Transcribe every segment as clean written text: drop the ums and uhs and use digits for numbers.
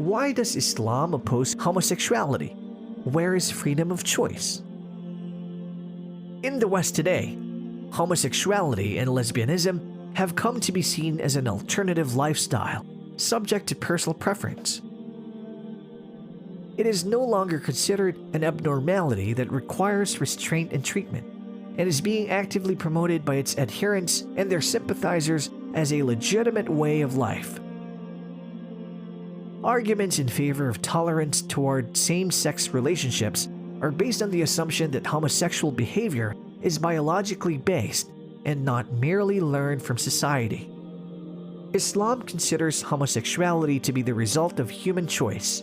Why does Islam oppose homosexuality? Where is freedom of choice? In the West today, homosexuality and lesbianism have come to be seen as an alternative lifestyle, subject to personal preference. It is no longer considered an abnormality that requires restraint and treatment, and is being actively promoted by its adherents and their sympathizers as a legitimate way of life. Arguments in favor of tolerance toward same-sex relationships are based on the assumption that homosexual behavior is biologically based and not merely learned from society. Islam considers homosexuality to be the result of human choice.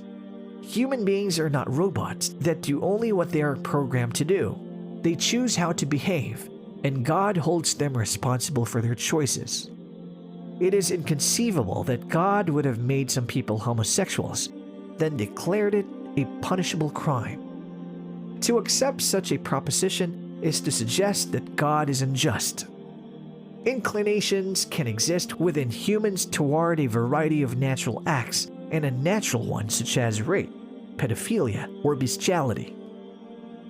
Human beings are not robots that do only what they are programmed to do. They choose how to behave, and God holds them responsible for their choices. It is inconceivable that God would have made some people homosexuals, then declared it a punishable crime. To accept such a proposition is to suggest that God is unjust. Inclinations can exist within humans toward a variety of natural acts and unnatural ones such as rape, pedophilia, or bestiality.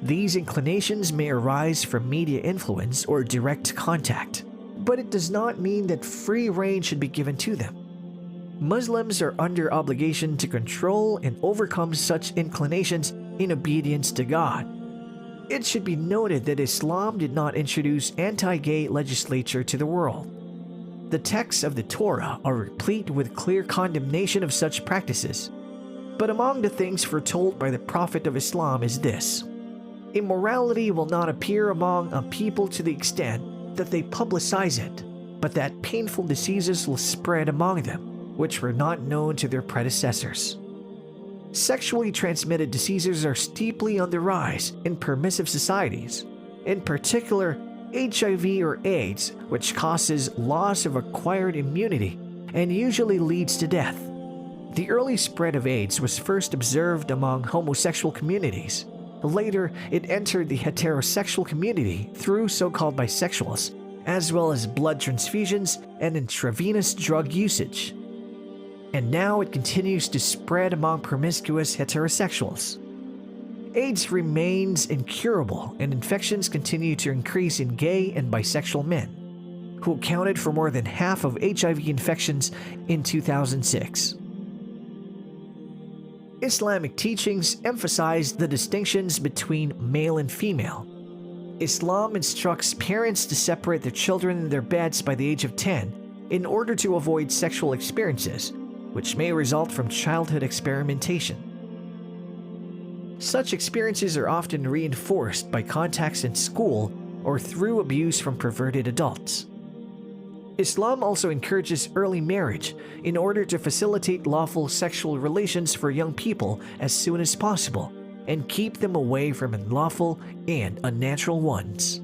These inclinations may arise from media influence or direct contact, but it does not mean that free rein should be given to them. Muslims are under obligation to control and overcome such inclinations in obedience to God. It should be noted that Islam did not introduce anti-gay legislation to the world. The texts of the Torah are replete with clear condemnation of such practices. But among the things foretold by the Prophet of Islam is this: immorality will not appear among a people to the extent that they publicize it, but that painful diseases will spread among them, which were not known to their predecessors. Sexually transmitted diseases are steeply on the rise in permissive societies, in particular HIV or AIDS, which causes loss of acquired immunity and usually leads to death. The early spread of AIDS was first observed among homosexual communities. Later, it entered the heterosexual community through so-called bisexuals, as well as blood transfusions and intravenous drug usage. And now it continues to spread among promiscuous heterosexuals. AIDS remains incurable, and infections continue to increase in gay and bisexual men, who accounted for more than half of HIV infections in 2006. Islamic teachings emphasize the distinctions between male and female. Islam instructs parents to separate their children in their beds by the age of 10 in order to avoid sexual experiences, which may result from childhood experimentation. Such experiences are often reinforced by contacts in school or through abuse from perverted adults. Islam also encourages early marriage in order to facilitate lawful sexual relations for young people as soon as possible and keep them away from unlawful and unnatural ones.